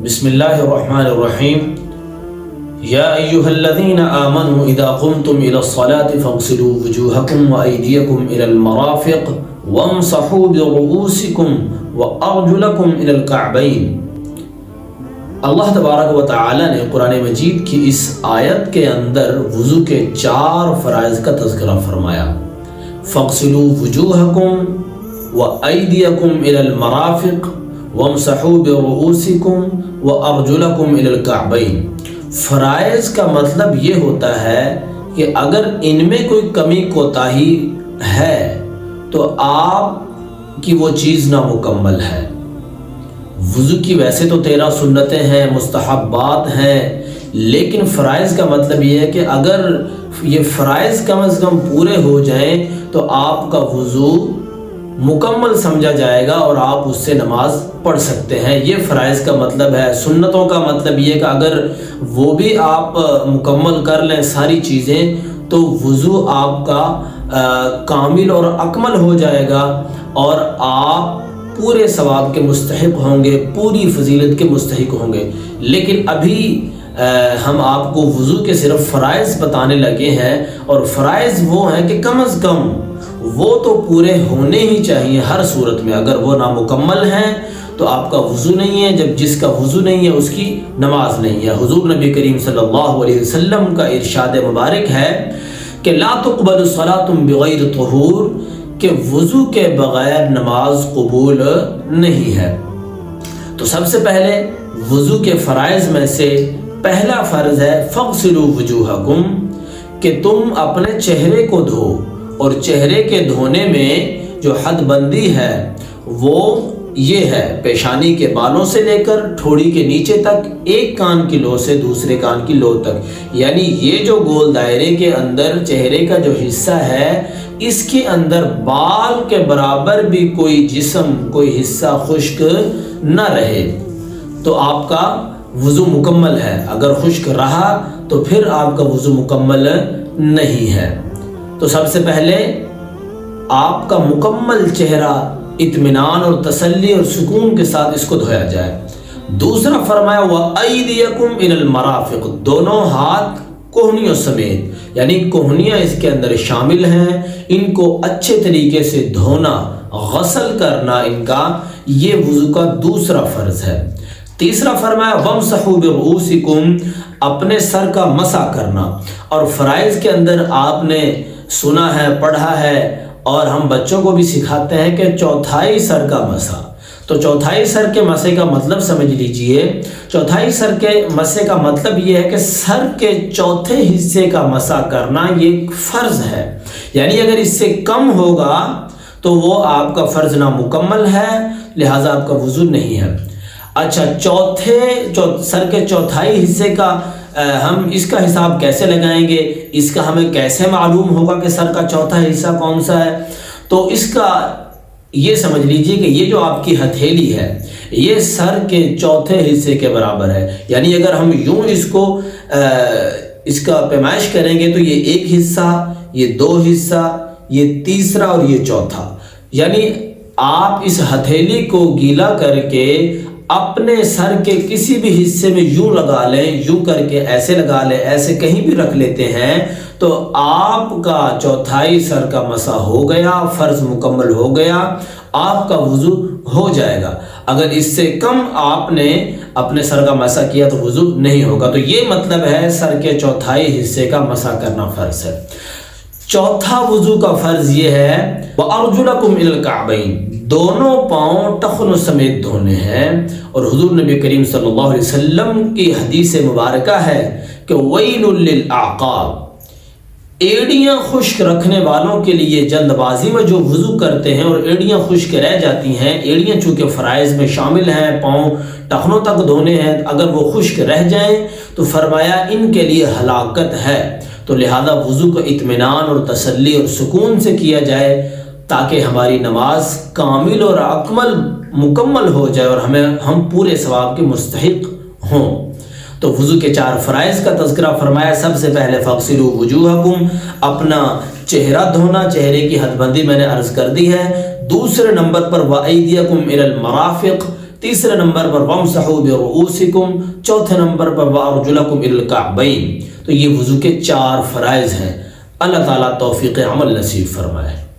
بسم اللہ الرحمن الرحیم یا ایہا الذین آمنوا اذا قمتم الى الصلاة فاغسلوا وجوہکم وایدیکم الى المرافق وامسحوا برؤوسکم وارجلکم الى الکعبین۔ اللہ تبارک و تعالی نے قرآن مجید کی اس آیت کے اندر وضو کے 4 فرائض کا تذکرہ فرمایا۔ فاغسلوا وجوہکم وایدیکم الى المرافق وامسحوا برؤوسکم وارجلکم الی الکعبین۔ فرائض کا مطلب یہ ہوتا ہے کہ اگر ان میں کوئی کمی کوتاہی ہے تو آپ کی وہ چیز نامکمل ہے۔ وضو کی ویسے تو 13 سنتیں ہیں، مستحبات ہیں، لیکن فرائض کا مطلب یہ ہے کہ اگر یہ فرائض کم از کم پورے ہو جائیں تو آپ کا وضو مکمل سمجھا جائے گا اور آپ اس سے نماز پڑھ سکتے ہیں۔ یہ فرائض کا مطلب ہے۔ سنتوں کا مطلب یہ کہ اگر وہ بھی آپ مکمل کر لیں ساری چیزیں تو وضو آپ کا کامل اور اکمل ہو جائے گا اور آپ پورے ثواب کے مستحق ہوں گے، پوری فضیلت کے مستحق ہوں گے۔ لیکن ابھی ہم آپ کو وضو کے صرف فرائض بتانے لگے ہیں، اور فرائض وہ ہیں کہ کم از کم وہ تو پورے ہونے ہی چاہیے ہر صورت میں۔ اگر وہ نامکمل ہیں تو آپ کا وضو نہیں ہے، جب جس کا وضو نہیں ہے اس کی نماز نہیں ہے۔ حضور نبی کریم صلی اللہ علیہ وسلم کا ارشاد مبارک ہے کہ لا تقبل صلاۃ بغیر طہور، کہ وضو کے بغیر نماز قبول نہیں ہے۔ تو سب سے پہلے وضو کے فرائض میں سے پہلا فرض ہے فاغسلوا وجوہکم، کہ تم اپنے چہرے کو دھو، اور چہرے کے دھونے میں جو حد بندی ہے وہ یہ ہے پیشانی کے بالوں سے لے کر ٹھوڑی کے نیچے تک، ایک کان کی لو سے دوسرے کان کی لو تک، یعنی یہ جو گول دائرے کے اندر چہرے کا جو حصہ ہے اس کے اندر بال کے برابر بھی کوئی جسم، کوئی حصہ خشک نہ رہے تو آپ کا وضو مکمل ہے۔ اگر خشک رہا تو پھر آپ کا وضو مکمل نہیں ہے۔ تو سب سے پہلے آپ کا مکمل چہرہ اطمینان اور تسلی اور سکون کے ساتھ اس کو دھویا جائے۔ دوسرا فرمایا وَأَيْدِيَكُمْ إِلَى الْمَرَافِقِ، دونوں ہاتھ کوہنیوں سمیت، یعنی کوہنیاں اس کے اندر شامل ہیں، ان کو اچھے طریقے سے دھونا، غسل کرنا ان کا، یہ وضو کا دوسرا فرض ہے۔ تیسرا فرمایا وَامْسَحُوا بِرُؤُوسِكُمْ، اپنے سر کا مسح کرنا۔ اور فرائض کے اندر آپ نے سنا ہے، پڑھا ہے، اور ہم بچوں کو بھی سکھاتے ہیں کہ چوتھائی سر کا مسح۔ تو چوتھائی سر کے مسح کا مطلب سمجھ لیجئے، چوتھائی سر کے مسح کا مطلب یہ ہے کہ سر کے چوتھے حصے کا مسح کرنا یہ ایک فرض ہے، یعنی اگر اس سے کم ہوگا تو وہ آپ کا فرض نامکمل ہے، لہٰذا آپ کا وضو نہیں ہے۔ اچھا، سر کے چوتھائی حصے کا ہم اس کا حساب کیسے لگائیں گے، اس کا ہمیں کیسے معلوم ہوگا کہ سر کا چوتھا حصہ کون سا ہے؟ تو اس کا یہ سمجھ لیجئے کہ یہ جو آپ کی ہتھیلی ہے یہ سر کے چوتھے حصے کے برابر ہے، یعنی اگر ہم یوں اس کا پیمائش کریں گے تو یہ ایک حصہ، یہ 2 حصہ، یہ تیسرا اور یہ چوتھا، یعنی آپ اس ہتھیلی کو گیلا کر کے اپنے سر کے کسی بھی حصے میں یوں لگا لیں، یوں کر کے ایسے لگا لیں، ایسے کہیں بھی رکھ لیتے ہیں تو آپ کا چوتھائی سر کا مسح ہو گیا، فرض مکمل ہو گیا، آپ کا وضو ہو جائے گا۔ اگر اس سے کم آپ نے اپنے سر کا مسح کیا تو وضو نہیں ہوگا۔ تو یہ مطلب ہے سر کے چوتھائی حصے کا مسح کرنا فرض ہے۔ چوتھا وضو کا فرض یہ ہے وَأَرْجُلَكُمْ إِلَى الْكَعْبَيْنِ، دونوں پاؤں ٹخنوں سمیت دھونے ہیں۔ اور حضور نبی کریم صلی اللہ علیہ وسلم کی حدیث مبارکہ ہے کہ وَيْلٌ لِلْأَعْقَابِ، ایڑیاں خشک رکھنے والوں کے لیے، جلد بازی میں جو وضو کرتے ہیں اور ایڑیاں خشک رہ جاتی ہیں، ایڑیاں چونکہ فرائض میں شامل ہیں، پاؤں ٹخنوں تک دھونے ہیں، اگر وہ خشک رہ جائیں تو فرمایا ان کے لیے ہلاکت ہے۔ تو لہذا وضو کو اطمینان اور تسلی اور سکون سے کیا جائے تاکہ ہماری نماز کامل اور مکمل ہو جائے اور ہم پورے ثواب کے مستحق ہوں۔ تو وضو کے 4 فرائض کا تذکرہ فرمایا۔ سب سے پہلے فاغسلوا وجوہکم، اپنا چہرہ دھونا، چہرے کی حد بندی میں نے عرض کر دی ہے۔ دوسرے نمبر پر وایدیکم الی المرافق، تیسرے نمبر پر وَامْسَحُوا بِرُؤُوسِكُمْ، چوتھے نمبر پر وَأَرْجُلَكُمْ إِلَى الْكَعْبَيْنِ۔ تو یہ وضو کے 4 فرائض ہیں۔ اللہ تعالیٰ توفیق عمل نصیب فرمائے۔